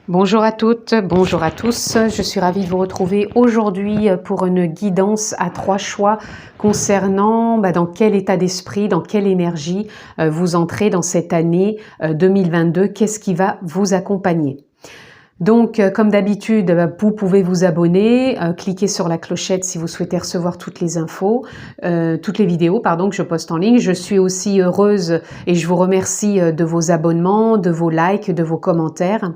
Bonjour à toutes, bonjour à tous. Je suis ravie de vous retrouver aujourd'hui pour une guidance à 3 choix concernant dans quel état d'esprit, dans quelle énergie vous entrez dans cette année 2022. Qu'est-ce qui va vous accompagner? Donc, comme d'habitude, vous pouvez vous abonner, cliquer sur la clochette si vous souhaitez recevoir toutes les infos, toutes les vidéos, pardon, que je poste en ligne. Je suis aussi heureuse et je vous remercie de vos abonnements, de vos likes, de vos commentaires.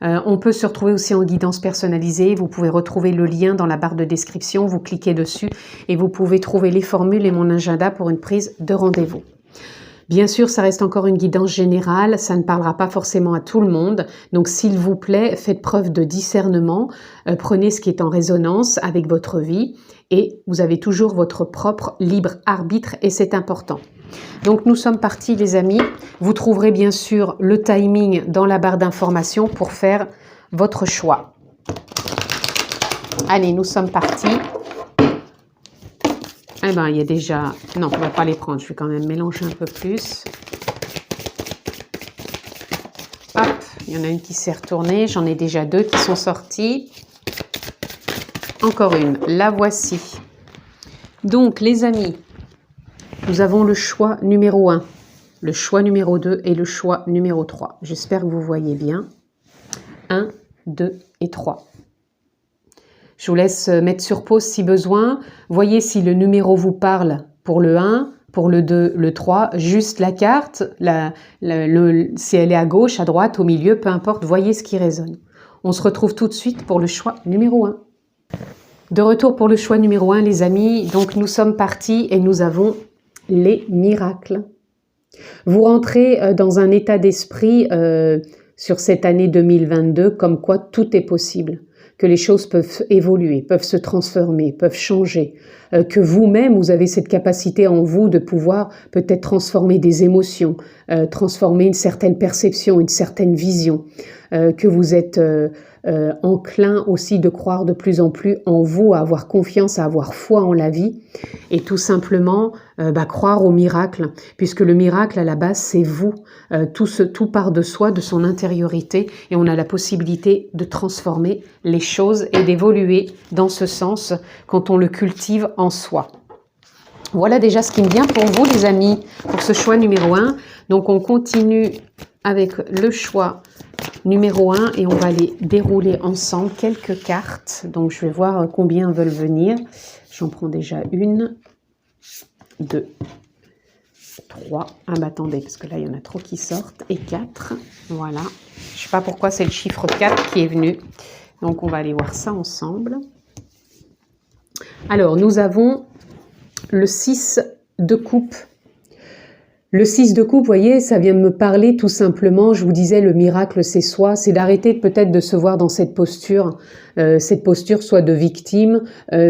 On peut se retrouver aussi en guidance personnalisée. Vous pouvez retrouver le lien dans la barre de description. Vous cliquez dessus et vous pouvez trouver les formules et mon agenda pour une prise de rendez-vous. Bien sûr, ça reste encore une guidance générale, ça ne parlera pas forcément à tout le monde. Donc, s'il vous plaît, faites preuve de discernement, prenez ce qui est en résonance avec votre vie et vous avez toujours votre propre libre arbitre et c'est important. Donc, nous sommes partis, les amis. Vous trouverez bien sûr le timing dans la barre d'information pour faire votre choix. Allez, nous sommes partis. Eh ben, il y a déjà... Non, on ne va pas les prendre. Je vais quand même mélanger un peu plus. Hop, il y en a une qui s'est retournée. J'en ai déjà 2 qui sont sorties. Encore une. La voici. Donc, les amis, nous avons le choix numéro 1, le choix numéro 2 et le choix numéro 3. J'espère que vous voyez bien. 1, 2 et 3. Je vous laisse mettre sur pause si besoin. Voyez si le numéro vous parle pour le 1, pour le 2, le 3. Juste la carte, si elle est à gauche, à droite, au milieu, peu importe, voyez ce qui résonne. On se retrouve tout de suite pour le choix numéro 1. De retour pour le choix numéro 1, les amis. Donc, nous sommes partis et nous avons les miracles. Vous rentrez dans un état d'esprit sur cette année 2022 comme quoi tout est possible. Que les choses peuvent évoluer, peuvent se transformer, peuvent changer, que vous-même, vous avez cette capacité en vous de pouvoir peut-être transformer des émotions, transformer une certaine perception, une certaine vision, que vous êtes enclin aussi de croire de plus en plus en vous, à avoir confiance, à avoir foi en la vie et tout simplement croire au miracle, puisque le miracle à la base c'est vous, tout part de soi, de son intériorité et on a la possibilité de transformer les choses et d'évoluer dans ce sens quand on le cultive en soi. Voilà déjà ce qui me vient pour vous les amis, pour ce choix numéro 1. Donc on continue avec le choix numéro 1 et on va les dérouler ensemble quelques cartes. Donc je vais voir combien veulent venir. J'en prends déjà 1, 2, 3. Ah bah attendez, parce que là il y en a trop qui sortent. Et 4. Voilà. Je ne sais pas pourquoi c'est le chiffre 4 qui est venu. Donc on va aller voir ça ensemble. Alors nous avons le 6 de coupe. Le 6 de coupe, vous voyez, ça vient de me parler tout simplement, je vous disais, le miracle c'est soi, c'est d'arrêter peut-être de se voir dans cette posture soit de victime,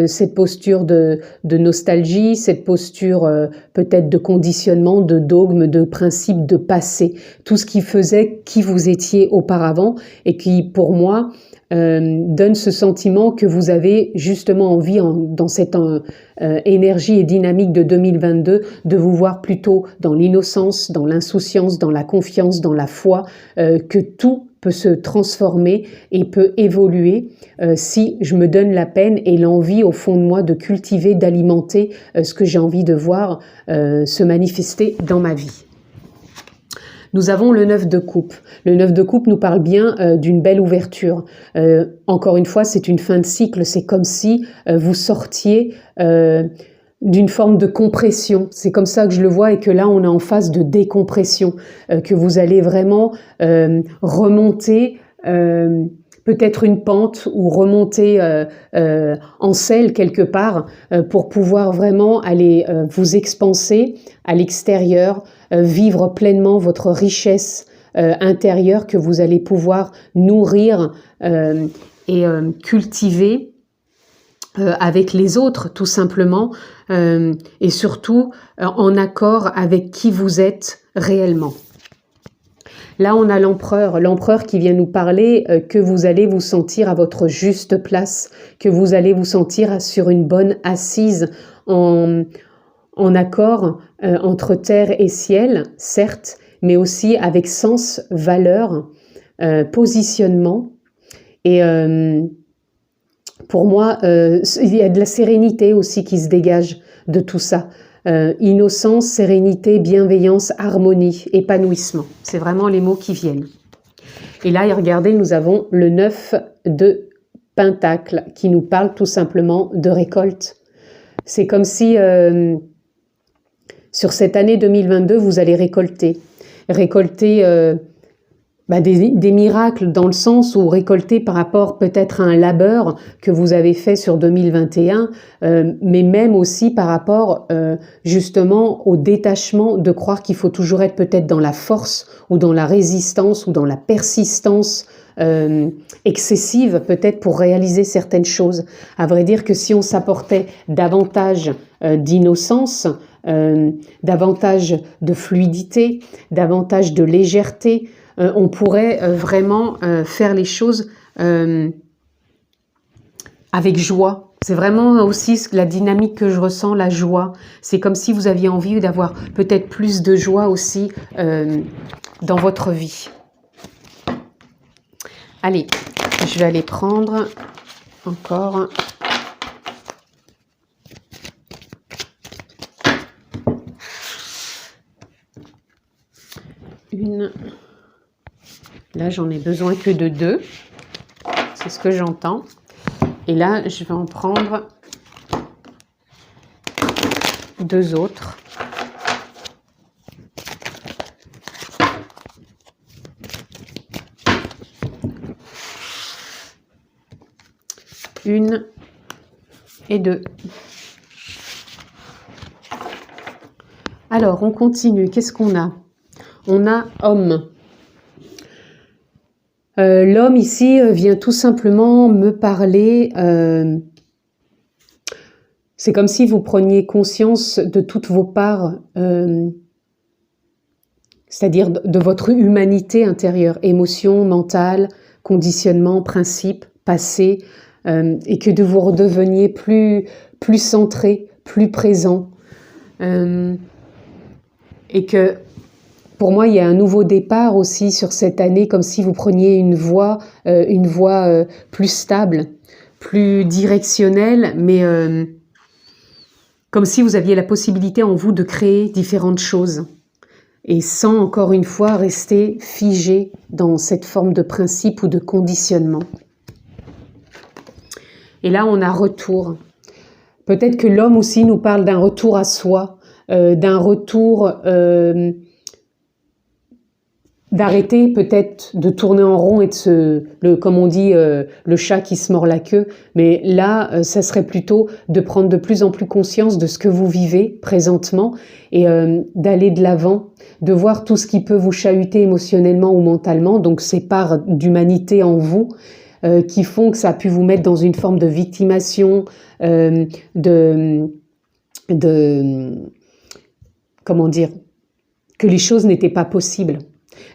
cette posture de nostalgie, cette posture peut-être de conditionnement, de dogme, de principe, de passé, tout ce qui faisait qui vous étiez auparavant et qui, pour moi, donne ce sentiment que vous avez justement envie dans cette énergie et dynamique de 2022 de vous voir plutôt dans l'innocence, dans l'insouciance, dans la confiance, dans la foi, que tout peut se transformer et peut évoluer si je me donne la peine et l'envie au fond de moi de cultiver, d'alimenter ce que j'ai envie de voir se manifester dans ma vie. Nous avons le 9 de coupe. Le 9 de coupe nous parle bien d'une belle ouverture. Encore une fois, c'est une fin de cycle. C'est comme si vous sortiez d'une forme de compression. C'est comme ça que je le vois et que là, on est en phase de décompression. Que vous allez vraiment remonter peut-être une pente ou remonter en selle quelque part pour pouvoir vraiment aller vous expanser à l'extérieur, vivre pleinement votre richesse intérieure que vous allez pouvoir nourrir et cultiver avec les autres tout simplement et surtout en accord avec qui vous êtes réellement. Là, on a l'empereur qui vient nous parler que vous allez vous sentir à votre juste place, que vous allez vous sentir sur une bonne assise en accord entre terre et ciel, certes, mais aussi avec sens, valeur, positionnement, Et pour moi, il y a de la sérénité aussi qui se dégage de tout ça. Innocence, sérénité, bienveillance, harmonie, épanouissement. C'est vraiment les mots qui viennent. Et là, regardez, nous avons le 9 de Pentacle qui nous parle tout simplement de récolte. C'est comme si sur cette année 2022, vous allez récolter des miracles dans le sens où récolter par rapport peut-être à un labeur que vous avez fait sur 2021, mais même aussi par rapport justement au détachement de croire qu'il faut toujours être peut-être dans la force ou dans la résistance ou dans la persistance excessive peut-être pour réaliser certaines choses. À vrai dire que si on s'apportait davantage d'innocence, davantage de fluidité, davantage de légèreté, on pourrait vraiment faire les choses avec joie. C'est vraiment aussi la dynamique que je ressens, la joie. C'est comme si vous aviez envie d'avoir peut-être plus de joie aussi dans votre vie. Allez, je vais aller prendre encore une. Là, j'en ai besoin que de 2. C'est ce que j'entends. Et là, je vais en prendre 2 autres. Une et 2. Alors, on continue. Qu'est-ce qu'on a? On a homme. L'homme ici vient tout simplement me parler, c'est comme si vous preniez conscience de toutes vos parts, c'est-à-dire de votre humanité intérieure, émotion, mentale, conditionnement, principe, passé, et que de vous redeveniez plus centré, plus présent, et que pour moi, il y a un nouveau départ aussi sur cette année, comme si vous preniez une voie plus stable, plus directionnelle, mais comme si vous aviez la possibilité en vous de créer différentes choses. Et sans, encore une fois, rester figé dans cette forme de principe ou de conditionnement. Et là, on a retour. Peut-être que l'homme aussi nous parle d'un retour à soi, d'un retour... d'arrêter peut-être de tourner en rond et de comme on dit, le chat qui se mord la queue. Mais là, ça serait plutôt de prendre de plus en plus conscience de ce que vous vivez présentement et d'aller de l'avant, de voir tout ce qui peut vous chahuter émotionnellement ou mentalement, donc ces parts d'humanité en vous qui font que ça a pu vous mettre dans une forme de victimation, comment dire, que les choses n'étaient pas possibles.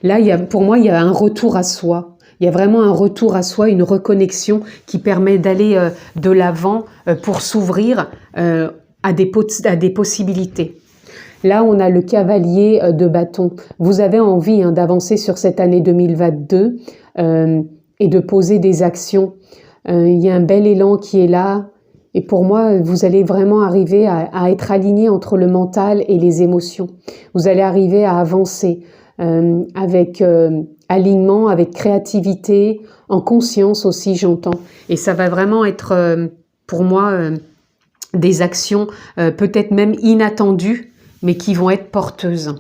Là, pour moi, il y a un retour à soi. Il y a vraiment un retour à soi, une reconnexion qui permet d'aller de l'avant pour s'ouvrir à des possibilités. Là, on a le cavalier de bâton. Vous avez envie d'avancer sur cette année 2022 et de poser des actions. Il y a un bel élan qui est là. Et pour moi, vous allez vraiment arriver à être aligné entre le mental et les émotions. Vous allez arriver à avancer. Avec alignement, avec créativité, en conscience aussi, j'entends. Et ça va vraiment être, pour moi, des actions peut-être même inattendues, mais qui vont être porteuses.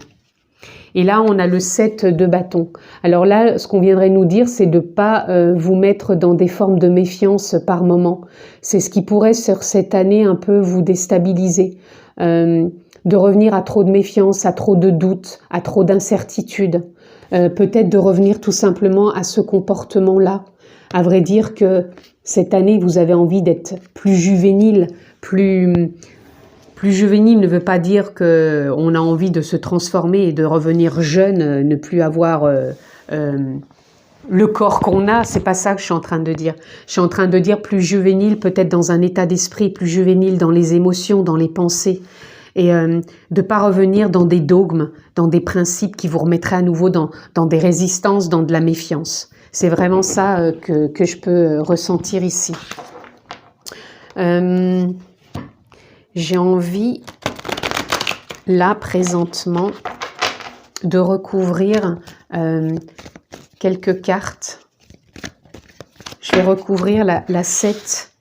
Et là, on a le 7 de bâton. Alors là, ce qu'on viendrait nous dire, c'est de ne pas vous mettre dans des formes de méfiance par moment. C'est ce qui pourrait, sur cette année, un peu vous déstabiliser. De revenir à trop de méfiance, à trop de doutes, à trop d'incertitudes. Peut-être de revenir tout simplement à ce comportement-là. À vrai dire que cette année, vous avez envie d'être plus juvénile. Plus juvénile ne veut pas dire qu'on a envie de se transformer et de revenir jeune, ne plus avoir le corps qu'on a. C'est pas ça que je suis en train de dire. Je suis en train de dire plus juvénile, peut-être dans un état d'esprit, plus juvénile dans les émotions, dans les pensées. et de ne pas revenir dans des dogmes, dans des principes qui vous remettraient à nouveau dans des résistances, dans de la méfiance. C'est vraiment ça que je peux ressentir ici. J'ai envie, là, présentement, de recouvrir quelques cartes. Je vais recouvrir la 7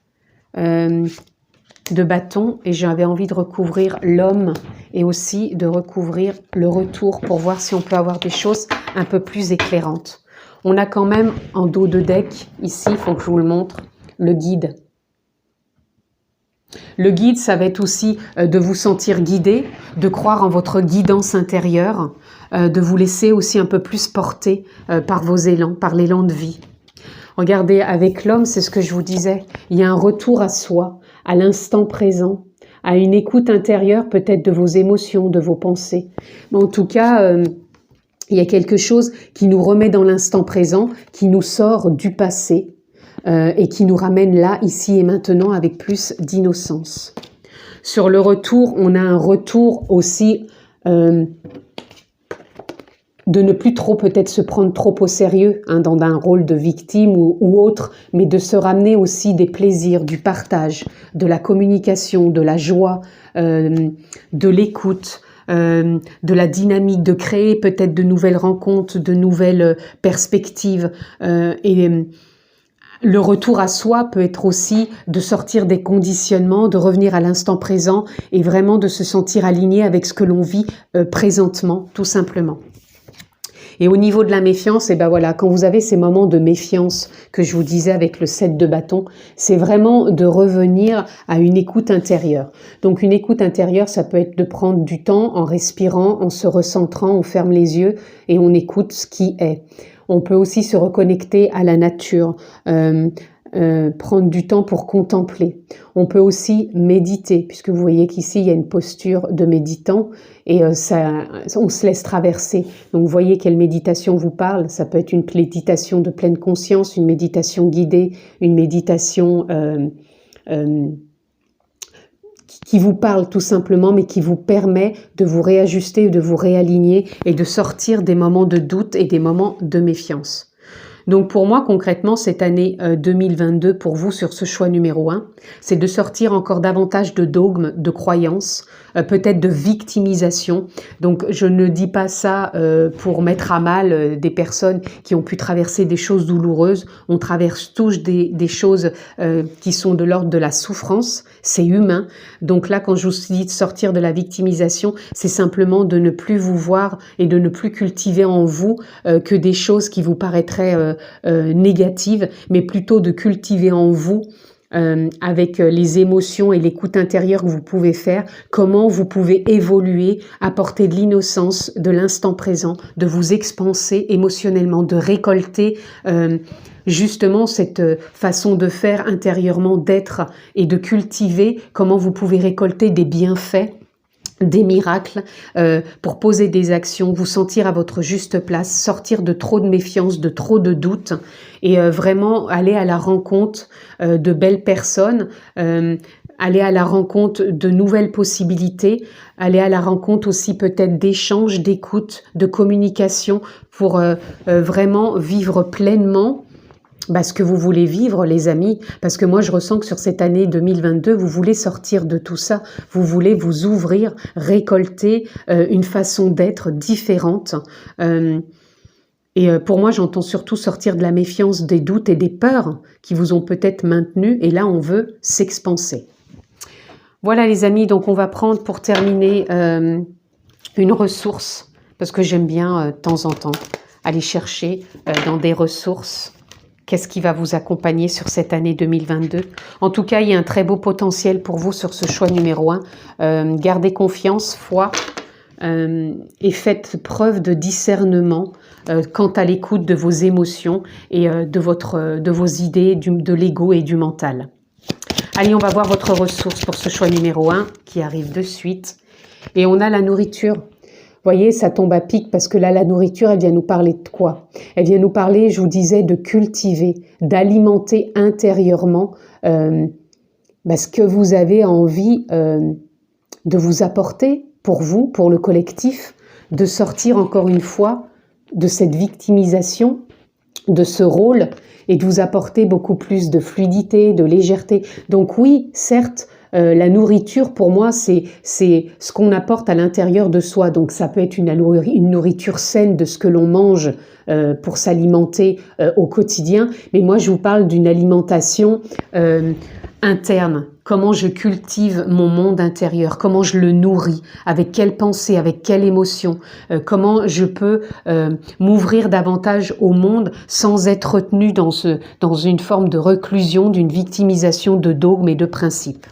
de bâton et j'avais envie de recouvrir l'homme et aussi de recouvrir le retour pour voir si on peut avoir des choses un peu plus éclairantes. On a quand même en dos de deck, ici, il faut que je vous le montre, le guide. Le guide, ça va être aussi de vous sentir guidé, de croire en votre guidance intérieure, de vous laisser aussi un peu plus porter par vos élans, par l'élan de vie. Regardez, avec l'homme, c'est ce que je vous disais, il y a un retour à soi, à l'instant présent, à une écoute intérieure peut-être de vos émotions, de vos pensées. Mais en tout cas, il y a quelque chose qui nous remet dans l'instant présent, qui nous sort du passé et qui nous ramène là, ici et maintenant avec plus d'innocence. Sur le retour, on a un retour aussi de ne plus trop peut-être se prendre trop au sérieux dans un rôle de victime ou autre, mais de se ramener aussi des plaisirs, du partage, de la communication, de la joie, de l'écoute, de la dynamique, de créer peut-être de nouvelles rencontres, de nouvelles perspectives. Et le retour à soi peut être aussi de sortir des conditionnements, de revenir à l'instant présent et vraiment de se sentir aligné avec ce que l'on vit présentement, tout simplement. Et au niveau de la méfiance, et ben voilà, quand vous avez ces moments de méfiance que je vous disais avec le 7 de bâton, c'est vraiment de revenir à une écoute intérieure. Donc une écoute intérieure, ça peut être de prendre du temps en respirant, en se recentrant, on ferme les yeux et on écoute ce qui est. On peut aussi se reconnecter à la nature, prendre du temps pour contempler. On peut aussi méditer, puisque vous voyez qu'ici, il y a une posture de méditant et on se laisse traverser. Donc, vous voyez quelle méditation vous parle. Ça peut être une méditation de pleine conscience, une méditation guidée, une méditation qui vous parle tout simplement, mais qui vous permet de vous réajuster, de vous réaligner et de sortir des moments de doute et des moments de méfiance. Donc pour moi, concrètement, cette année 2022, pour vous, sur ce choix numéro 1, c'est de sortir encore davantage de dogmes, de croyances, peut-être de victimisation. Donc je ne dis pas ça pour mettre à mal des personnes qui ont pu traverser des choses douloureuses. On traverse tous des choses qui sont de l'ordre de la souffrance. C'est humain. Donc là, quand je vous dis de sortir de la victimisation, c'est simplement de ne plus vous voir et de ne plus cultiver en vous que des choses qui vous paraîtraient négatives, mais plutôt de cultiver en vous avec les émotions et l'écoute intérieure que vous pouvez faire, comment vous pouvez évoluer, apporter de l'innocence, de l'instant présent, de vous expanser émotionnellement, de récolter justement cette façon de faire intérieurement, d'être et de cultiver, comment vous pouvez récolter des bienfaits, des miracles, pour poser des actions, vous sentir à votre juste place, sortir de trop de méfiance, de trop de doutes et vraiment aller à la rencontre de belles personnes, aller à la rencontre de nouvelles possibilités, aller à la rencontre aussi peut-être d'échanges, d'écoute, de communication pour vraiment vivre pleinement ce que vous voulez vivre, les amis, parce que moi je ressens que sur cette année 2022, vous voulez sortir de tout ça, vous voulez vous ouvrir, récolter une façon d'être différente. Et pour moi, j'entends surtout sortir de la méfiance, des doutes et des peurs qui vous ont peut-être maintenu, et là on veut s'expanser. Voilà les amis, donc on va prendre pour terminer une ressource, parce que j'aime bien de temps en temps aller chercher dans des ressources. Qu'est-ce qui va vous accompagner sur cette année 2022? En tout cas, il y a un très beau potentiel pour vous sur ce choix numéro 1. Gardez confiance, foi et faites preuve de discernement quant à l'écoute de vos émotions et de vos idées, de l'ego et du mental. Allez, on va voir votre ressource pour ce choix numéro 1 qui arrive de suite. Et on a la nourriture. Vous voyez, ça tombe à pic parce que là, la nourriture, elle vient nous parler de quoi? Elle vient nous parler, je vous disais, de cultiver, d'alimenter intérieurement ce que vous avez envie de vous apporter, pour vous, pour le collectif, de sortir encore une fois de cette victimisation, de ce rôle, et de vous apporter beaucoup plus de fluidité, de légèreté. Donc oui, certes, la nourriture, pour moi, c'est ce qu'on apporte à l'intérieur de soi. Donc ça peut être une nourriture saine de ce que l'on mange pour s'alimenter au quotidien. Mais moi, je vous parle d'une alimentation interne. Comment je cultive mon monde intérieur, comment je le nourris, avec quelle pensée, avec quelle émotion, comment je peux m'ouvrir davantage au monde sans être retenu dans une forme de reclusion, d'une victimisation de dogmes et de principes.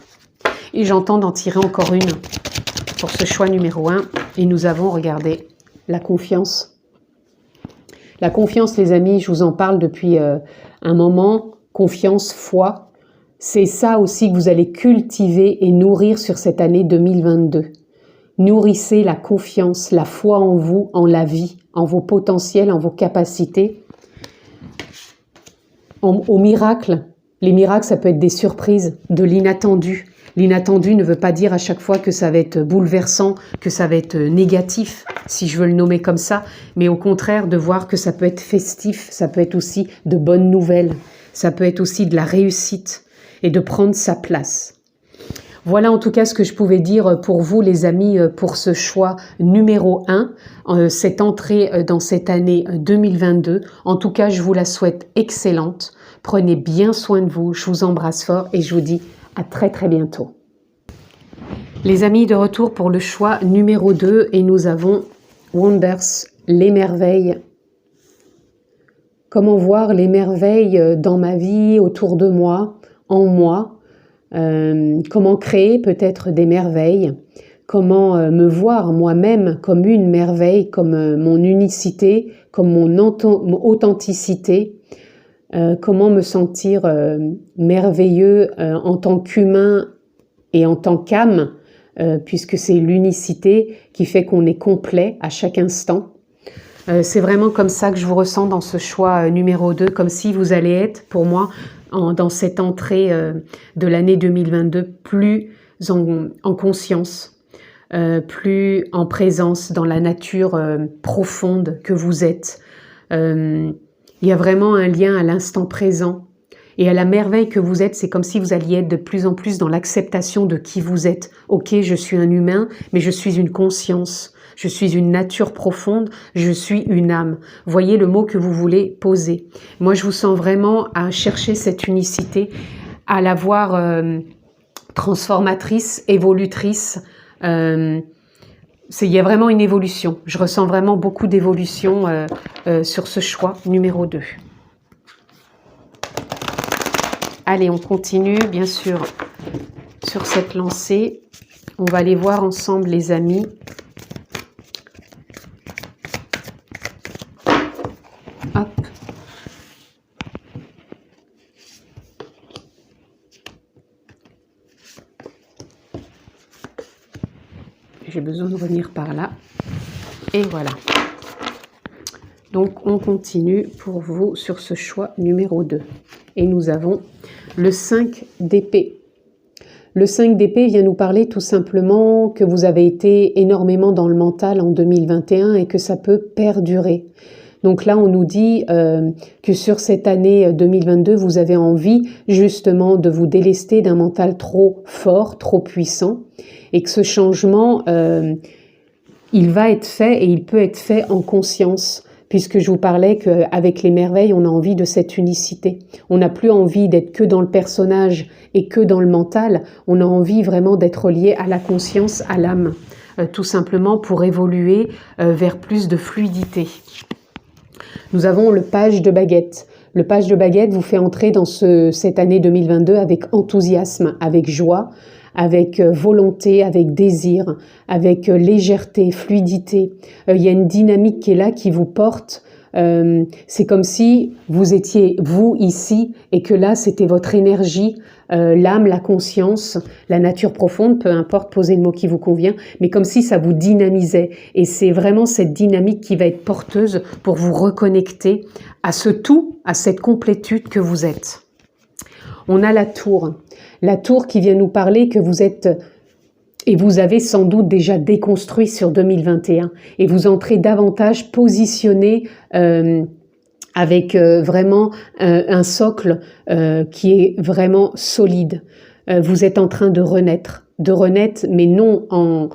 Et j'entends d'en tirer encore une pour ce choix numéro 1. Et nous avons, regardé, la confiance. La confiance, les amis, je vous en parle depuis un moment. Confiance, foi. C'est ça aussi que vous allez cultiver et nourrir sur cette année 2022. Nourrissez la confiance, la foi en vous, en la vie, en vos potentiels, en vos capacités. Aux miracles. Les miracles, ça peut être des surprises, de l'inattendu. L'inattendu ne veut pas dire à chaque fois que ça va être bouleversant, que ça va être négatif, si je veux le nommer comme ça, mais au contraire de voir que ça peut être festif, ça peut être aussi de bonnes nouvelles, ça peut être aussi de la réussite et de prendre sa place. Voilà en tout cas ce que je pouvais dire pour vous les amis pour ce choix numéro 1, cette entrée dans cette année 2022. En tout cas, je vous la souhaite excellente. Prenez bien soin de vous, je vous embrasse fort et je vous dis à très très bientôt. Les amis, de retour pour le choix numéro 2 et nous avons Wonders, les merveilles. Comment voir les merveilles dans ma vie, autour de moi, en moi. Comment créer peut-être des merveilles. Comment me voir moi-même comme une merveille, comme mon unicité, comme mon authenticité. Comment me sentir merveilleux en tant qu'humain et en tant qu'âme, puisque c'est l'unicité qui fait qu'on est complet à chaque instant. C'est vraiment comme ça que je vous ressens dans ce choix numéro 2, comme si vous allez être, pour moi, dans cette entrée de l'année 2022, plus en conscience, plus en présence dans la nature profonde que vous êtes. Il y a vraiment un lien à l'instant présent et à la merveille que vous êtes. C'est comme si vous alliez être de plus en plus dans l'acceptation de qui vous êtes. Ok, je suis un humain, mais je suis une conscience. Je suis une nature profonde, je suis une âme. Voyez le mot que vous voulez poser. Moi, je vous sens vraiment à chercher cette unicité, à la voir transformatrice, évolutrice. Il y a vraiment une évolution. Je ressens vraiment beaucoup d'évolution sur ce choix numéro 2. Allez, on continue, bien sûr, sur cette lancée. On va aller voir ensemble, les amis. Hop. J'ai besoin de revenir par là. Et voilà. Donc, on continue pour vous sur ce choix numéro 2. Et nous avons le 5 d'épée. Le 5 d'épée vient nous parler tout simplement que vous avez été énormément dans le mental en 2021 et que ça peut perdurer. Donc là, on nous dit que sur cette année 2022, vous avez envie justement de vous délester d'un mental trop fort, trop puissant, et que ce changement, il va être fait et il peut être fait en conscience, puisque je vous parlais qu'avec les merveilles, on a envie de cette unicité. On n'a plus envie d'être que dans le personnage et que dans le mental, on a envie vraiment d'être lié à la conscience, à l'âme, tout simplement pour évoluer vers plus de fluidité. Nous avons le page de baguette. Le page de baguette vous fait entrer dans cette année 2022 avec enthousiasme, avec joie, avec volonté, avec désir, avec légèreté, fluidité. Il y a une dynamique qui est là, qui vous porte. C'est comme si vous étiez, vous, ici, et que là, c'était votre énergie, l'âme, la conscience, la nature profonde, peu importe, posez le mot qui vous convient, mais comme si ça vous dynamisait. Et c'est vraiment cette dynamique qui va être porteuse pour vous reconnecter à ce tout, à cette complétude que vous êtes. On a la tour qui vient nous parler que vous êtes Et vous avez sans doute déjà déconstruit sur 2021 et vous entrez davantage positionné avec vraiment un socle qui est vraiment solide. Vous êtes en train de renaître, mais non en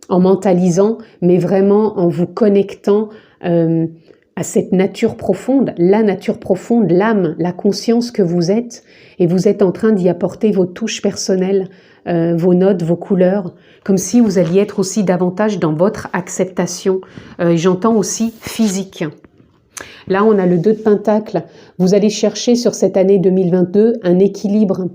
mentalisant, mais vraiment en vous connectant à cette nature profonde, la nature profonde, l'âme, la conscience que vous êtes, et vous êtes en train d'y apporter vos touches personnelles, vos notes, vos couleurs, comme si vous alliez être aussi davantage dans votre acceptation, et j'entends aussi physique. Là, on a le 2 de Pentacle. Vous allez chercher sur cette année 2022 un équilibre,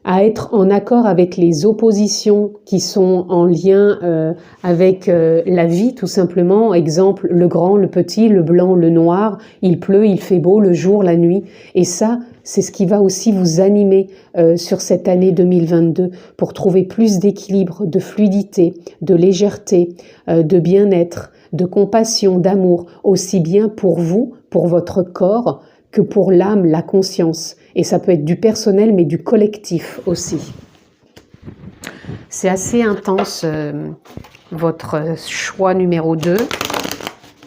à être en accord avec les oppositions qui sont en lien avec la vie, tout simplement. Exemple, le grand, le petit, le blanc, le noir, il pleut, il fait beau, le jour, la nuit. Et ça, c'est ce qui va aussi vous animer sur cette année 2022 pour trouver plus d'équilibre, de fluidité, de légèreté, de bien-être, de compassion, d'amour, aussi bien pour vous, pour votre corps, que pour l'âme, la conscience. Et ça peut être du personnel, mais du collectif aussi. C'est assez intense, votre choix numéro 2.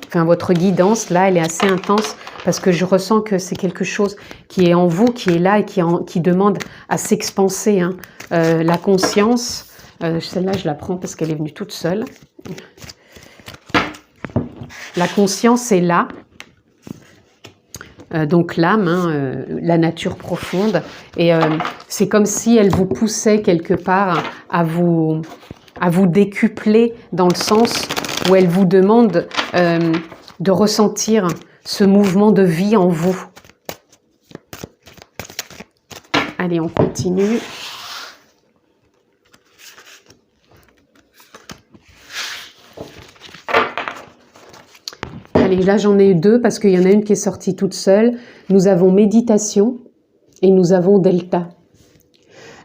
Enfin, votre guidance, là, elle est assez intense parce que je ressens que c'est quelque chose qui est en vous, qui est là et qui demande à s'expanser. Hein. La conscience, celle-là, je la prends parce qu'elle est venue toute seule. La conscience est là. Donc l'âme, hein, la nature profonde, et c'est comme si elle vous poussait quelque part à vous décupler, dans le sens où elle vous demande de ressentir ce mouvement de vie en vous. Allez, on continue. Allez, là j'en ai eu 2 parce qu'il y en a une qui est sortie toute seule. Nous avons méditation et nous avons delta.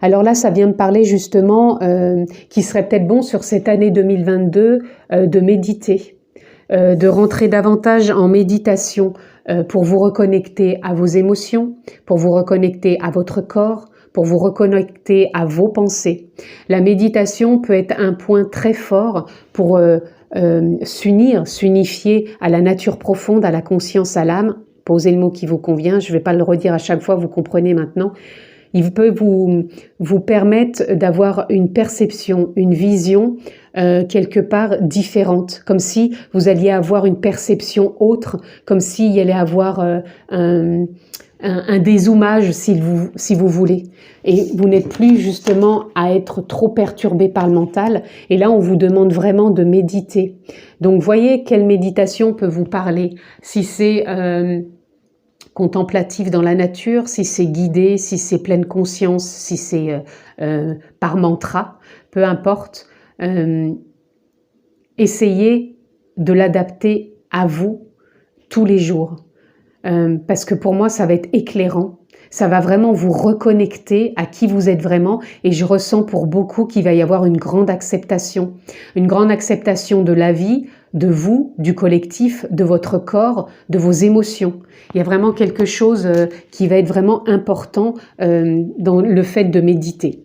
Alors là, ça vient me parler justement qu'il serait peut-être bon sur cette année 2022 de méditer, de rentrer davantage en méditation pour vous reconnecter à vos émotions, pour vous reconnecter à votre corps, pour vous reconnecter à vos pensées. La méditation peut être un point très fort pour s'unifier à la nature profonde, à la conscience, à l'âme. Posez le mot qui vous convient, je ne vais pas le redire à chaque fois, vous comprenez maintenant. Il peut vous permettre d'avoir une perception, une vision quelque part différente, comme si vous alliez avoir une perception autre, comme s'il y allait avoir un dézoomage si vous voulez. Et vous n'êtes plus justement à être trop perturbé par le mental. Et là, on vous demande vraiment de méditer. Donc, voyez quelle méditation peut vous parler. Si c'est contemplatif dans la nature, si c'est guidé, si c'est pleine conscience, si c'est par mantra, peu importe. Essayez de l'adapter à vous tous les jours. Parce que pour moi, ça va être éclairant. Ça va vraiment vous reconnecter à qui vous êtes vraiment. Et je ressens pour beaucoup qu'il va y avoir une grande acceptation. Une grande acceptation de la vie, de vous, du collectif, de votre corps, de vos émotions. Il y a vraiment quelque chose qui va être vraiment important dans le fait de méditer.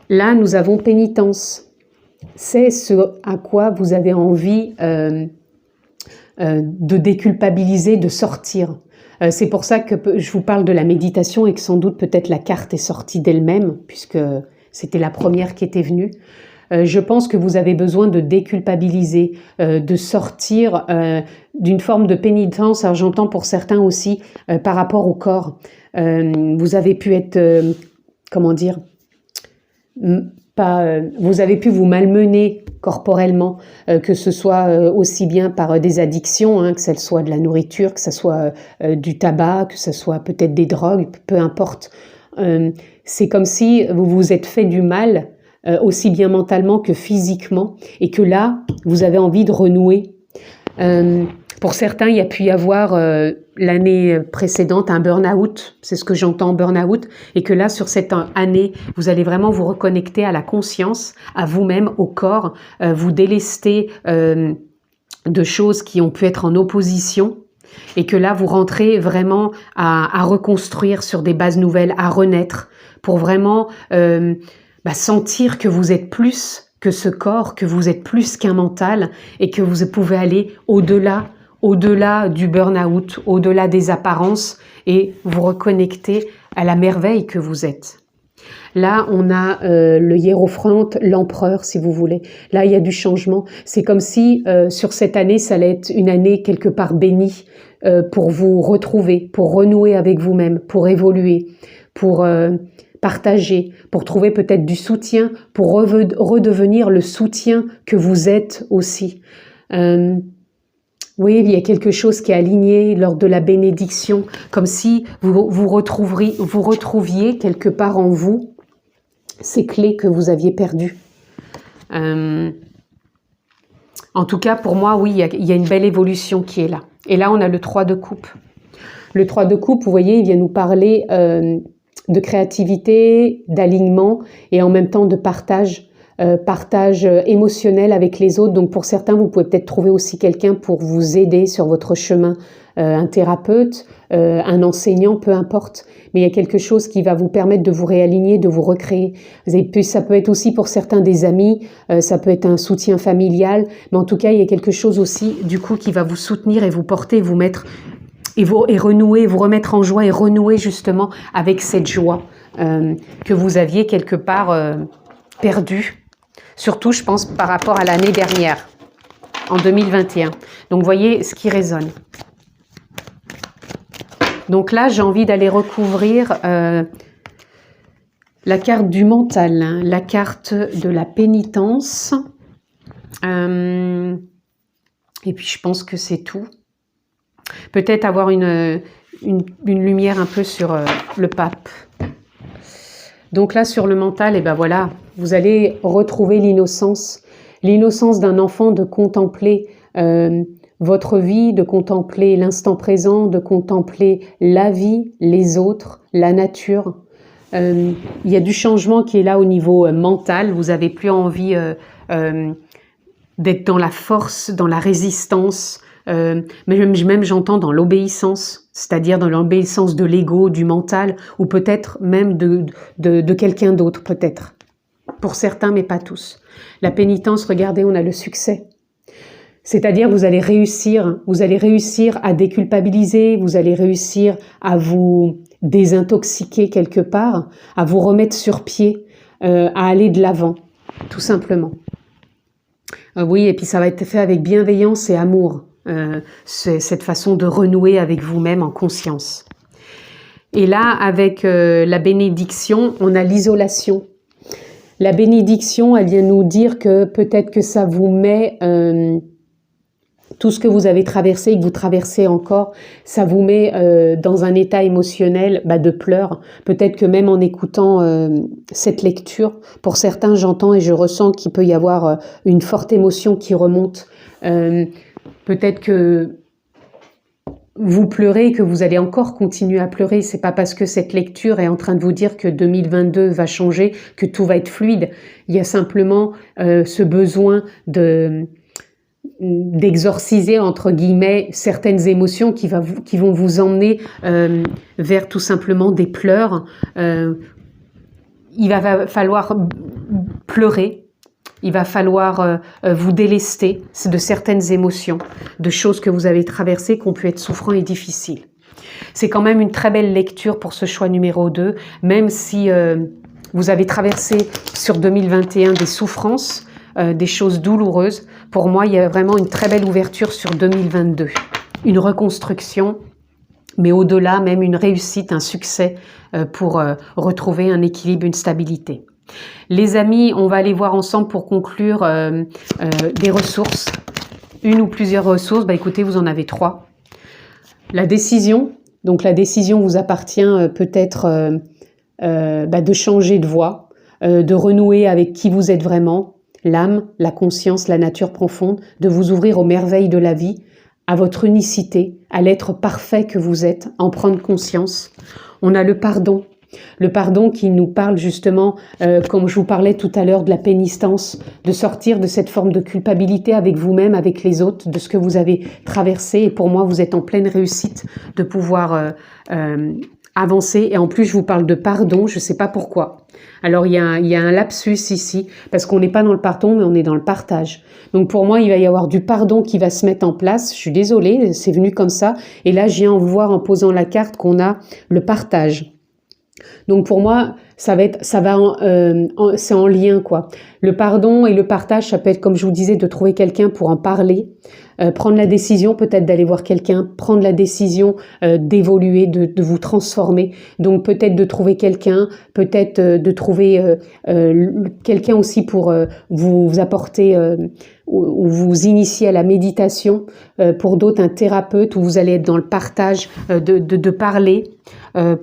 Là, nous avons pénitence. C'est ce à quoi vous avez envie de déculpabiliser, de sortir. C'est pour ça que je vous parle de la méditation et que sans doute peut-être la carte est sortie d'elle-même, puisque c'était la première qui était venue. Je pense que vous avez besoin de déculpabiliser, de sortir d'une forme de pénitence. Alors j'entends pour certains aussi par rapport au corps. Vous avez pu être, comment dire, vous avez pu vous malmener corporellement, que ce soit aussi bien par des addictions, hein, que ce soit de la nourriture, que ce soit du tabac, que ce soit peut-être des drogues, peu importe. C'est comme si vous vous êtes fait du mal, aussi bien mentalement que physiquement, et que là, vous avez envie de renouer. Pour certains, il y a pu y avoir l'année précédente un burn-out, c'est ce que j'entends, burn-out, et que là, sur cette année, vous allez vraiment vous reconnecter à la conscience, à vous-même, au corps, vous délester de choses qui ont pu être en opposition, Et que là, vous rentrez vraiment à reconstruire sur des bases nouvelles, à renaître, pour vraiment sentir que vous êtes plus que ce corps, que vous êtes plus qu'un mental et que vous pouvez aller au-delà du burn-out, au-delà des apparences et vous reconnecter à la merveille que vous êtes. Là, on a le hiérophante, l'empereur, si vous voulez. Là, il y a du changement. C'est comme si, sur cette année, ça allait être une année quelque part bénie pour vous retrouver, pour renouer avec vous-même, pour évoluer, pour partager, pour trouver peut-être du soutien, pour redevenir le soutien que vous êtes aussi. Oui, il y a quelque chose qui est aligné lors de la bénédiction, comme si vous retrouviez quelque part en vous ces clés que vous aviez perdues. En tout cas, pour moi, oui, il y a une belle évolution qui est là. Et là, on a le 3 de coupe. Le 3 de coupe, vous voyez, il vient nous parler de créativité, d'alignement et en même temps de partage émotionnel avec les autres. Donc pour certains, vous pouvez peut-être trouver aussi quelqu'un pour vous aider sur votre chemin, un thérapeute, un enseignant, peu importe. Mais il y a quelque chose qui va vous permettre de vous réaligner, de vous recréer. Et puis ça peut être aussi pour certains des amis, ça peut être un soutien familial. Mais en tout cas, il y a quelque chose aussi du coup qui va vous soutenir et vous porter, vous mettre et renouer, vous remettre en joie et renouer justement avec cette joie que vous aviez quelque part perdue. Surtout, je pense, par rapport à l'année dernière, en 2021. Donc, vous voyez ce qui résonne. Donc là, j'ai envie d'aller recouvrir la carte du mental, hein, la carte de la pénitence. Et puis, je pense que c'est tout. Peut-être avoir une lumière un peu sur le pape. Donc là, sur le mental, et ben voilà, vous allez retrouver l'innocence d'un enfant de contempler votre vie, de contempler l'instant présent, de contempler la vie, les autres, la nature. Il y a du changement qui est là au niveau mental. Vous n'avez plus envie d'être dans la force, dans la résistance, même j'entends dans l'obéissance, c'est-à-dire dans l'obéissance de l'ego, du mental, ou peut-être même de quelqu'un d'autre, peut-être. Pour certains, mais pas tous. La pénitence, regardez, on a le succès. C'est-à-dire vous allez réussir à déculpabiliser, vous allez réussir à vous désintoxiquer quelque part, à vous remettre sur pied, à aller de l'avant, tout simplement. Oui, et puis ça va être fait avec bienveillance et amour. C'est cette façon de renouer avec vous-même en conscience. Et là, avec la bénédiction, on a l'isolation. La bénédiction, elle vient nous dire que peut-être que ça vous met tout ce que vous avez traversé et que vous traversez encore, ça vous met dans un état émotionnel de pleurs. Peut-être que même en écoutant cette lecture, pour certains, j'entends et je ressens qu'il peut y avoir une forte émotion qui remonte. Peut-être que vous pleurez et que vous allez encore continuer à pleurer. C'est pas parce que cette lecture est en train de vous dire que 2022 va changer, que tout va être fluide. Il y a simplement ce besoin d'exorciser, entre guillemets, certaines émotions qui vont vous emmener vers tout simplement des pleurs. Il va falloir pleurer. Il va falloir vous délester de certaines émotions, de choses que vous avez traversées qui ont pu être souffrantes et difficiles. C'est quand même une très belle lecture pour ce choix numéro 2, même si vous avez traversé sur 2021 des souffrances, des choses douloureuses. Pour moi, il y a vraiment une très belle ouverture sur 2022. Une reconstruction, mais au-delà, même une réussite, un succès pour retrouver un équilibre, une stabilité. Les amis, on va aller voir ensemble pour conclure des ressources, une ou plusieurs ressources. Écoutez, vous en avez 3. La décision, donc la décision vous appartient peut-être de changer de voie, de renouer avec qui vous êtes vraiment, l'âme, la conscience, la nature profonde, de vous ouvrir aux merveilles de la vie, à votre unicité, à l'être parfait que vous êtes, en prendre conscience. On a le pardon. Le pardon qui nous parle justement, comme je vous parlais tout à l'heure, de la pénitence, de sortir de cette forme de culpabilité avec vous-même, avec les autres, de ce que vous avez traversé. Et pour moi, vous êtes en pleine réussite de pouvoir avancer. Et en plus, je vous parle de pardon, je ne sais pas pourquoi. Alors, il y a un lapsus ici, parce qu'on n'est pas dans le pardon, mais on est dans le partage. Donc, pour moi, il va y avoir du pardon qui va se mettre en place. Je suis désolée, c'est venu comme ça. Et là, je viens en voir en posant la carte qu'on a le partage. Donc pour moi, c'est en lien quoi. Le pardon et le partage, ça peut être comme je vous disais de trouver quelqu'un pour en parler, prendre la décision peut-être d'aller voir quelqu'un, prendre la décision d'évoluer, de vous transformer. Donc peut-être de trouver quelqu'un, peut-être de trouver quelqu'un aussi pour vous apporter ou vous initier à la méditation. Pour d'autres, un thérapeute où vous allez être dans le partage de parler.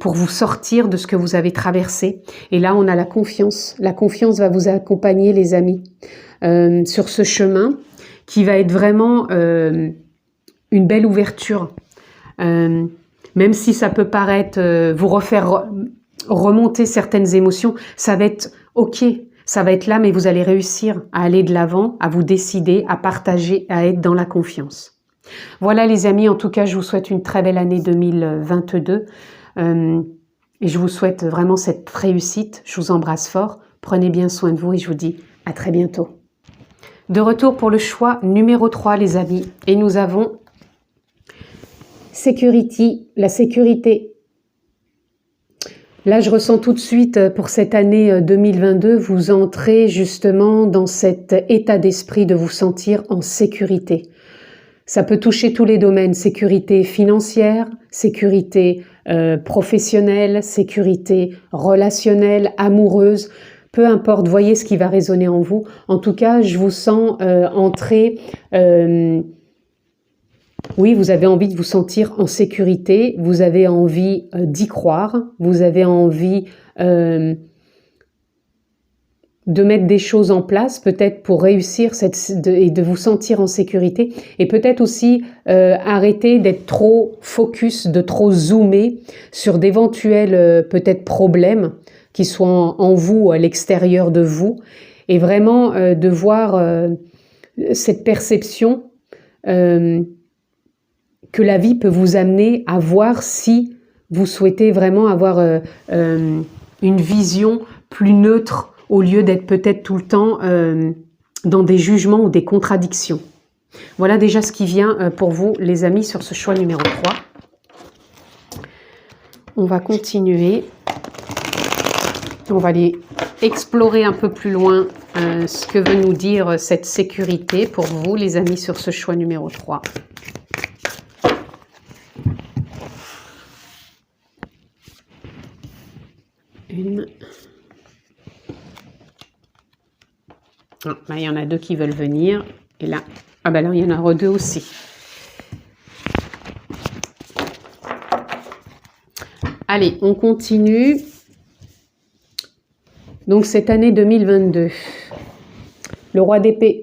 Pour vous sortir de ce que vous avez traversé. Et là, on a la confiance. La confiance va vous accompagner, les amis, sur ce chemin qui va être vraiment une belle ouverture. Même si ça peut paraître vous refaire remonter certaines émotions, ça va être OK. Ça va être là, mais vous allez réussir à aller de l'avant, à vous décider, à partager, à être dans la confiance. Voilà les amis, en tout cas, je vous souhaite une très belle année 2022. Et je vous souhaite vraiment cette réussite. Je vous embrasse fort. Prenez bien soin de vous et je vous dis à très bientôt. De retour pour le choix numéro 3, les amis. Et nous avons Security, la sécurité. Là, je ressens tout de suite pour cette année 2022, vous entrez justement dans cet état d'esprit de vous sentir en sécurité. Ça peut toucher tous les domaines, sécurité financière, sécurité professionnelle, sécurité relationnelle, amoureuse, peu importe, voyez ce qui va résonner en vous. En tout cas, je vous sens entrer, oui, vous avez envie de vous sentir en sécurité, vous avez envie d'y croire, vous avez envie de mettre des choses en place, peut-être pour réussir et de vous sentir en sécurité, et peut-être aussi arrêter d'être trop focus, de trop zoomer sur d'éventuels peut-être problèmes qui soient en vous ou à l'extérieur de vous, et vraiment de voir cette perception que la vie peut vous amener à voir si vous souhaitez vraiment avoir une vision plus neutre, au lieu d'être peut-être tout le temps dans des jugements ou des contradictions. Voilà déjà ce qui vient pour vous, les amis, sur ce choix numéro 3. On va continuer. On va aller explorer un peu plus loin ce que veut nous dire cette sécurité pour vous, les amis, sur ce choix numéro 3. Une... Ah, là, il y en a deux qui veulent venir. Et là, ah ben là, il y en aura deux aussi. Allez, on continue. Donc, cette année 2022, le roi d'épée.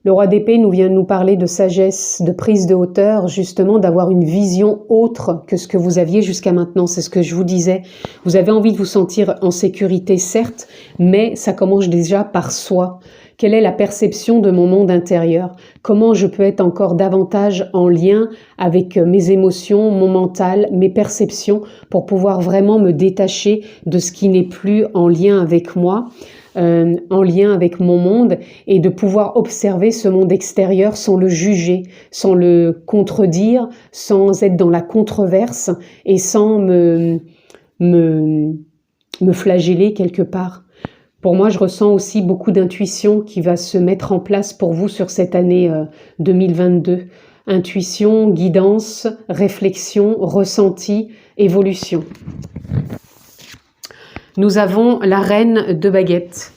Le roi d'épée vient nous parler de sagesse, de prise de hauteur, justement d'avoir une vision autre que ce que vous aviez jusqu'à maintenant. C'est ce que je vous disais. Vous avez envie de vous sentir en sécurité, certes, mais ça commence déjà par soi. Quelle est la perception de mon monde intérieur? Comment je peux être encore davantage en lien avec mes émotions, mon mental, mes perceptions, pour pouvoir vraiment me détacher de ce qui n'est plus en lien avec moi, en lien avec mon monde, et de pouvoir observer ce monde extérieur sans le juger, sans le contredire, sans être dans la controverse et sans me flageller quelque part. Pour moi, je ressens aussi beaucoup d'intuition qui va se mettre en place pour vous sur cette année 2022. Intuition, guidance, réflexion, ressenti, évolution. Nous avons la reine de baguette.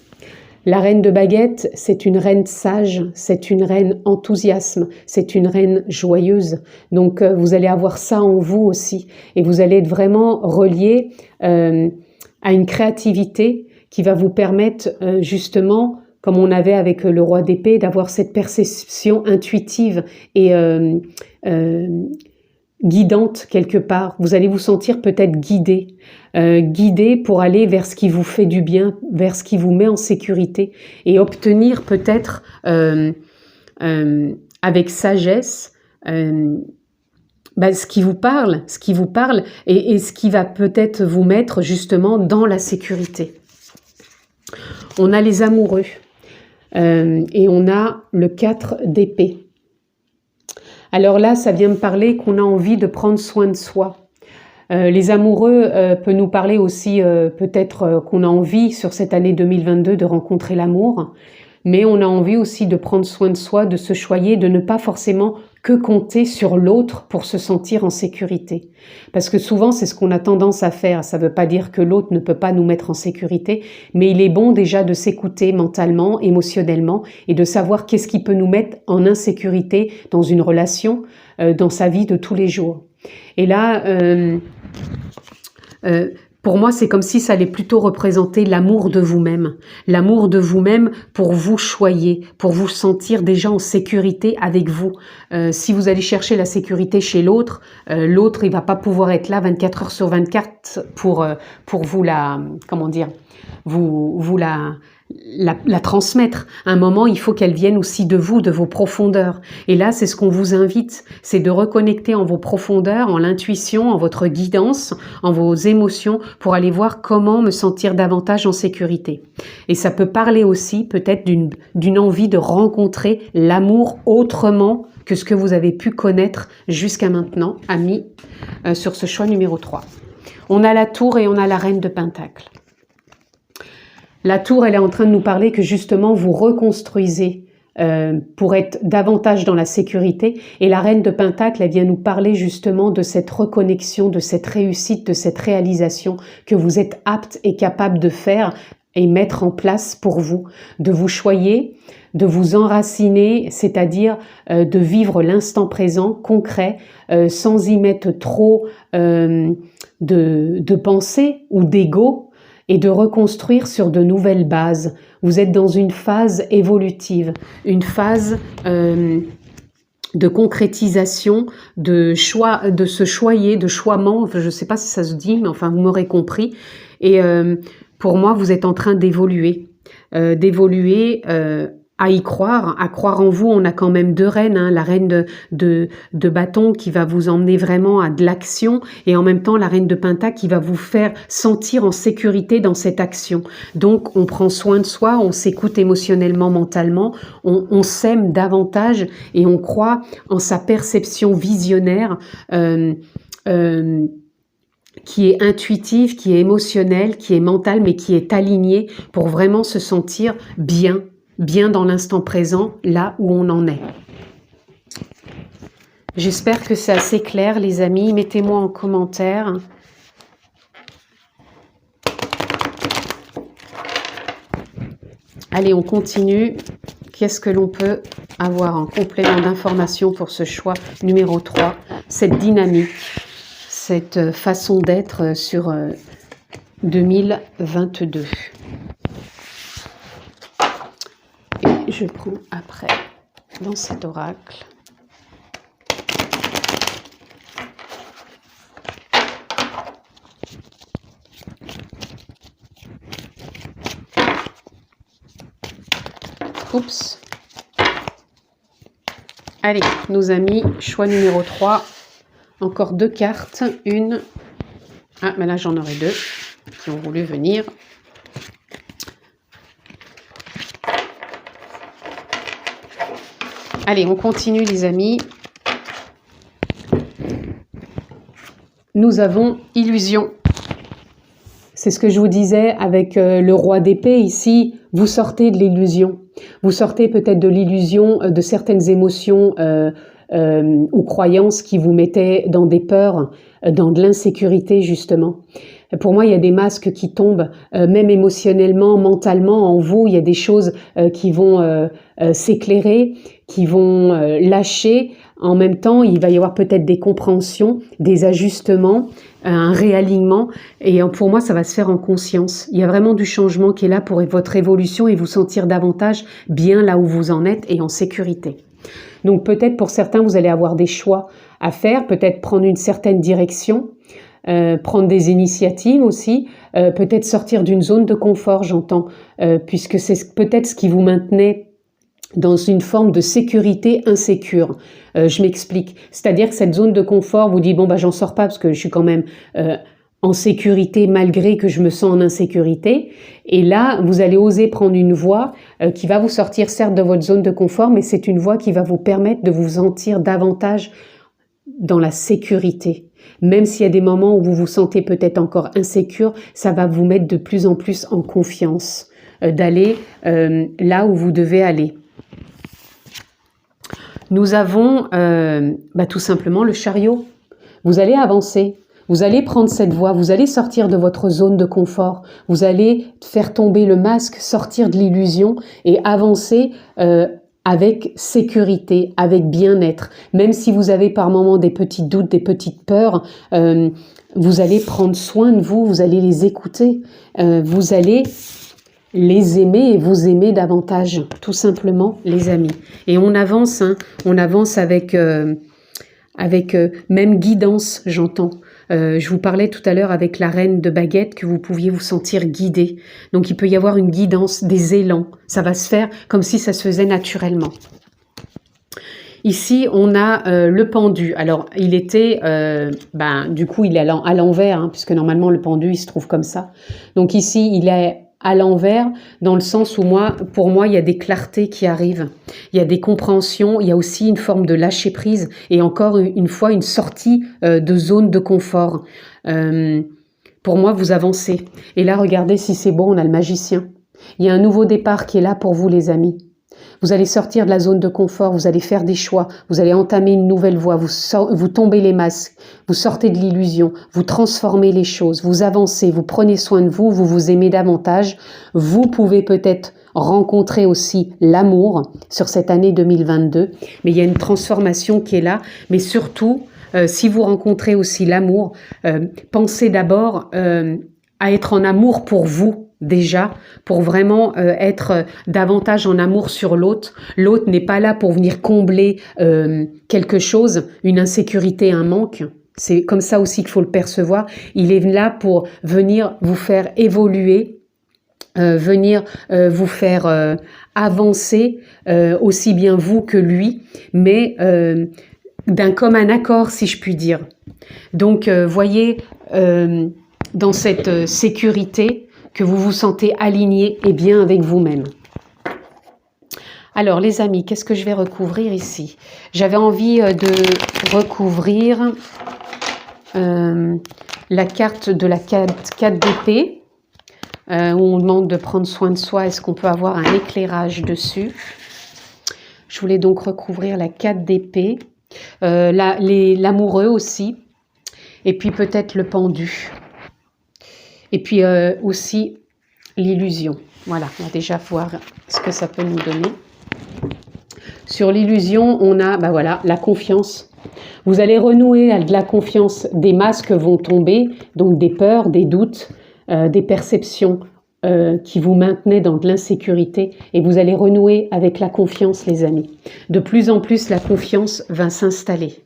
La reine de baguette, c'est une reine sage, c'est une reine enthousiasme, c'est une reine joyeuse. Donc, vous allez avoir ça en vous aussi. Et vous allez être vraiment relié à une créativité qui va vous permettre justement, comme on avait avec le roi d'épée, d'avoir cette perception intuitive et guidante quelque part. Vous allez vous sentir peut-être guidé, guidé pour aller vers ce qui vous fait du bien, vers ce qui vous met en sécurité et obtenir peut-être avec sagesse ce qui vous parle et ce qui va peut-être vous mettre justement dans la sécurité. On a les amoureux et on a le 4 d'épée. Alors là, ça vient me parler qu'on a envie de prendre soin de soi. Les amoureux peut nous parler aussi peut-être qu'on a envie sur cette année 2022 de rencontrer l'amour, mais on a envie aussi de prendre soin de soi, de se choyer, de ne pas forcément que compter sur l'autre pour se sentir en sécurité. Parce que souvent, c'est ce qu'on a tendance à faire. Ça ne veut pas dire que l'autre ne peut pas nous mettre en sécurité, mais il est bon déjà de s'écouter mentalement, émotionnellement, et de savoir qu'est-ce qui peut nous mettre en insécurité dans une relation, dans sa vie de tous les jours. Et là, pour moi, c'est comme si ça allait plutôt représenter l'amour de vous-même. L'amour de vous-même pour vous choyer, pour vous sentir déjà en sécurité avec vous. Si vous allez chercher la sécurité chez l'autre, l'autre, il va pas pouvoir être là 24 heures sur 24 pour vous la... Comment dire, vous la transmettre. À un moment, il faut qu'elle vienne aussi de vous, de vos profondeurs. Et là, c'est ce qu'on vous invite, c'est de reconnecter en vos profondeurs, en l'intuition, en votre guidance, en vos émotions, pour aller voir comment me sentir davantage en sécurité. Et ça peut parler aussi peut-être d'une envie de rencontrer l'amour autrement que ce que vous avez pu connaître jusqu'à maintenant, amis, sur ce choix numéro 3. On a la tour et on a la reine de Pentacle. La tour, elle est en train de nous parler que justement vous reconstruisez pour être davantage dans la sécurité. Et la reine de Pentacle, elle vient nous parler justement de cette reconnexion, de cette réussite, de cette réalisation que vous êtes apte et capable de faire et mettre en place pour vous, de vous choyer, de vous enraciner, c'est-à-dire de vivre l'instant présent, concret, sans y mettre trop de pensée ou d'ego, et de reconstruire sur de nouvelles bases. Vous êtes dans une phase évolutive, une phase de concrétisation, de choix, de se choyer, de choiement, je ne sais pas si ça se dit, mais enfin vous m'aurez compris. Et pour moi, vous êtes en train d'évoluer, à y croire, à croire en vous. On a quand même 2 reines, hein, la reine de bâton qui va vous emmener vraiment à de l'action et en même temps la reine de pentacle qui va vous faire sentir en sécurité dans cette action. Donc on prend soin de soi, on s'écoute émotionnellement, mentalement, on s'aime davantage et on croit en sa perception visionnaire qui est intuitive, qui est émotionnelle, qui est mentale mais qui est alignée pour vraiment se sentir bien dans l'instant présent, là où on en est. J'espère que c'est assez clair, les amis. Mettez-moi en commentaire. Allez, on continue. Qu'est-ce que l'on peut avoir en complément d'information pour ce choix numéro 3? Cette dynamique, cette façon d'être sur 2022. Et je prends après dans cet oracle. Oups. Allez, nos amis, choix numéro 3. Encore 2 cartes. Une. Ah, mais là j'en aurai 2 qui ont voulu venir. Allez, on continue les amis. Nous avons illusion. C'est ce que je vous disais avec le roi d'épée ici. Vous sortez de l'illusion. Vous sortez peut-être de l'illusion de certaines émotions ou croyances qui vous mettaient dans des peurs, dans de l'insécurité justement. Pour moi, il y a des masques qui tombent, même émotionnellement, mentalement, en vous. Il y a des choses qui vont s'éclairer, qui vont lâcher. En même temps, il va y avoir peut-être des compréhensions, des ajustements, un réalignement. Et pour moi, ça va se faire en conscience. Il y a vraiment du changement qui est là pour votre évolution et vous sentir davantage bien là où vous en êtes et en sécurité. Donc peut-être pour certains, vous allez avoir des choix à faire, peut-être prendre une certaine direction, prendre des initiatives aussi, peut-être sortir d'une zone de confort, j'entends, puisque c'est peut-être ce qui vous maintenait dans une forme de sécurité insécure. Je m'explique. C'est-à-dire que cette zone de confort vous dit, bon, bah, j'en sors pas parce que je suis quand même en sécurité malgré que je me sens en insécurité. Et là, vous allez oser prendre une voie qui va vous sortir certes de votre zone de confort, mais c'est une voie qui va vous permettre de vous sentir davantage dans la sécurité. Même s'il y a des moments où vous vous sentez peut-être encore insécure, ça va vous mettre de plus en plus en confiance d'aller là où vous devez aller. Nous avons tout simplement le chariot. Vous allez avancer, vous allez prendre cette voie, vous allez sortir de votre zone de confort, vous allez faire tomber le masque, sortir de l'illusion et avancer avec sécurité, avec bien-être. Même si vous avez par moments des petits doutes, des petites peurs, vous allez prendre soin de vous, vous allez les écouter, vous allez les aimer et vous aimer davantage, tout simplement, les amis. Et on avance, on avance avec même guidance, j'entends. Je vous parlais tout à l'heure avec la reine de baguette que vous pouviez vous sentir guidé. Donc il peut y avoir une guidance, des élans. Ça va se faire comme si ça se faisait naturellement. Ici, on a le pendu. Alors, il était, du coup, il est à l'envers, puisque normalement, le pendu, il se trouve comme ça. Donc ici, il est à l'envers, dans le sens où pour moi, il y a des clartés qui arrivent. Il y a des compréhensions, il y a aussi une forme de lâcher prise et encore une fois, une sortie de zone de confort. Pour moi, vous avancez. Et là, regardez si c'est bon, on a le magicien. Il y a un nouveau départ qui est là pour vous, les amis. Vous allez sortir de la zone de confort, vous allez faire des choix, vous allez entamer une nouvelle voie, vous tombez les masques, vous sortez de l'illusion, vous transformez les choses, vous avancez, vous prenez soin de vous, vous vous aimez davantage. Vous pouvez peut-être rencontrer aussi l'amour sur cette année 2022, mais il y a une transformation qui est là. Mais surtout, si vous rencontrez aussi l'amour, pensez d'abord à être en amour pour vous. Déjà, pour vraiment être davantage en amour sur l'autre. L'autre n'est pas là pour venir combler quelque chose, une insécurité, un manque. C'est comme ça aussi qu'il faut le percevoir. Il est là pour venir vous faire évoluer, venir vous faire avancer, aussi bien vous que lui, mais d'un commun accord, si je puis dire. Donc, voyez, dans cette sécurité, que vous vous sentez aligné et bien avec vous-même. Alors, les amis, qu'est-ce que je vais recouvrir ici? J'avais envie de recouvrir la carte de la 4 d'épée, où on demande de prendre soin de soi. Est-ce qu'on peut avoir un éclairage dessus? Je voulais donc recouvrir la 4 d'épée, l'amoureux aussi, et puis peut-être le pendu. Et puis aussi l'illusion. Voilà, on va déjà voir ce que ça peut nous donner. Sur l'illusion, on a la confiance. Vous allez renouer de la confiance, des masques vont tomber, donc des peurs, des doutes, des perceptions qui vous maintenaient dans de l'insécurité et vous allez renouer avec la confiance, les amis. De plus en plus, la confiance va s'installer.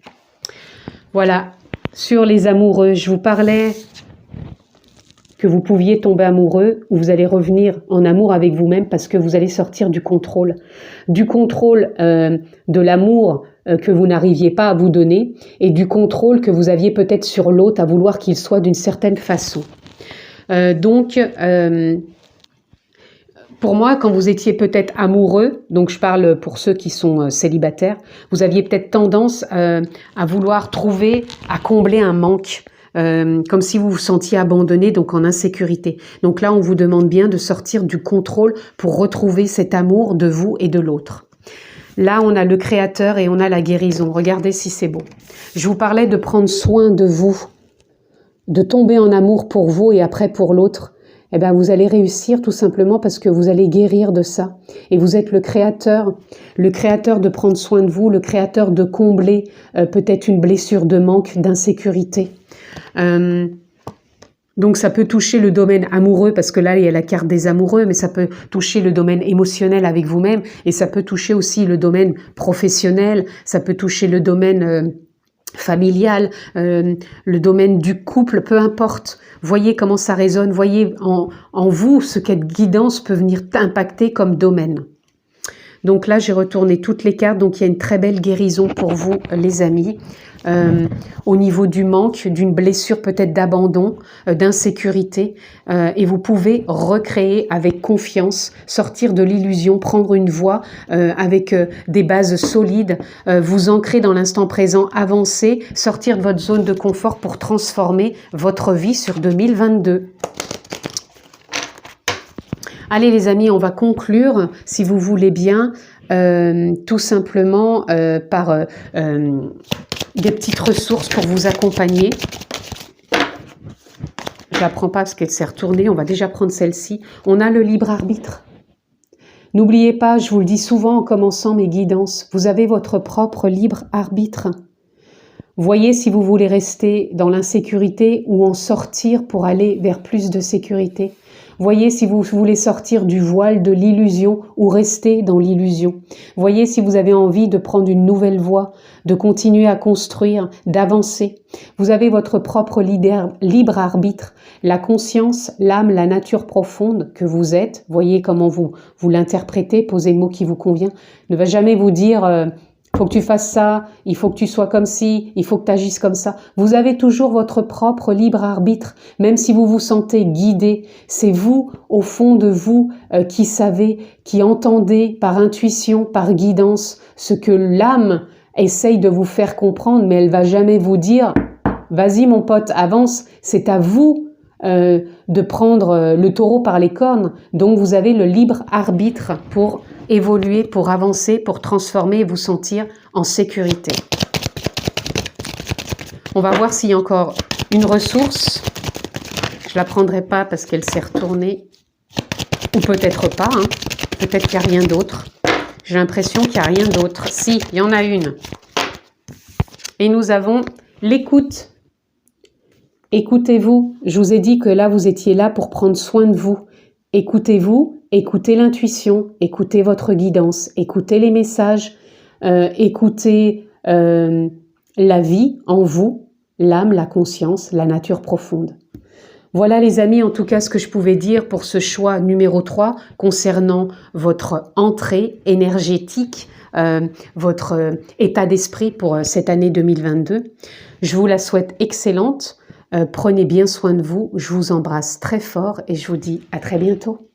Voilà, sur les amoureux, je vous parlais que vous pouviez tomber amoureux ou vous allez revenir en amour avec vous-même parce que vous allez sortir du contrôle de l'amour que vous n'arriviez pas à vous donner et du contrôle que vous aviez peut-être sur l'autre à vouloir qu'il soit d'une certaine façon. Pour moi, quand vous étiez peut-être amoureux, donc je parle pour ceux qui sont célibataires, vous aviez peut-être tendance à vouloir trouver, à combler un manque. Comme si vous vous sentiez abandonné, donc en insécurité. Donc là, on vous demande bien de sortir du contrôle pour retrouver cet amour de vous et de l'autre. Là, on a le créateur et on a la guérison. Regardez si c'est beau. Je vous parlais de prendre soin de vous, de tomber en amour pour vous et après pour l'autre. Eh bien, vous allez réussir tout simplement parce que vous allez guérir de ça. Et vous êtes le créateur de prendre soin de vous, le créateur de combler peut-être une blessure de manque, d'insécurité. Donc ça peut toucher le domaine amoureux parce que là il y a la carte des amoureux, mais ça peut toucher le domaine émotionnel avec vous-même et ça peut toucher aussi le domaine professionnel, ça peut toucher le domaine familial, le domaine du couple, peu importe. Voyez comment ça résonne, voyez en vous ce qu'être guidance peut venir impacter comme domaine. Donc là, j'ai retourné toutes les cartes, donc il y a une très belle guérison pour vous, les amis. Au niveau du manque, d'une blessure peut-être d'abandon, d'insécurité, et vous pouvez recréer avec confiance, sortir de l'illusion, prendre une voie avec des bases solides, vous ancrer dans l'instant présent, avancer, sortir de votre zone de confort pour transformer votre vie sur 2022. Allez les amis, on va conclure, si vous voulez bien, tout simplement par des petites ressources pour vous accompagner. Je ne la prends pas parce qu'elle s'est retournée, on va déjà prendre celle-ci. On a le libre arbitre. N'oubliez pas, je vous le dis souvent en commençant mes guidances, vous avez votre propre libre arbitre. Voyez si vous voulez rester dans l'insécurité ou en sortir pour aller vers plus de sécurité. Voyez si vous voulez sortir du voile de l'illusion ou rester dans l'illusion. Voyez si vous avez envie de prendre une nouvelle voie, de continuer à construire, d'avancer. Vous avez votre propre libre arbitre, la conscience, l'âme, la nature profonde que vous êtes. Voyez comment vous l'interprétez, posez le mot qui vous convient. Ne va jamais vous dire faut que tu fasses ça, il faut que tu sois comme ci, il faut que tu agisses comme ça. Vous avez toujours votre propre libre arbitre, même si vous vous sentez guidé. C'est vous, au fond de vous, qui savez, qui entendez par intuition, par guidance, ce que l'âme essaye de vous faire comprendre, mais elle va jamais vous dire « Vas-y mon pote, avance ». C'est à vous de prendre le taureau par les cornes. Donc vous avez le libre arbitre pour évoluer, pour avancer, pour transformer et vous sentir en sécurité. On va voir s'il y a encore une ressource. Je ne la prendrai pas parce qu'elle s'est retournée. Ou peut-être pas. Hein. Peut-être qu'il n'y a rien d'autre. J'ai l'impression qu'il n'y a rien d'autre. Si, il y en a une. Et nous avons l'écoute. Écoutez-vous. Je vous ai dit que là, vous étiez là pour prendre soin de vous. Écoutez-vous, écoutez l'intuition, écoutez votre guidance, écoutez les messages, écoutez la vie en vous, l'âme, la conscience, la nature profonde. Voilà les amis, en tout cas ce que je pouvais dire pour ce choix numéro 3 concernant votre entrée énergétique, votre état d'esprit pour cette année 2022. Je vous la souhaite excellente. Prenez bien soin de vous, je vous embrasse très fort et je vous dis à très bientôt.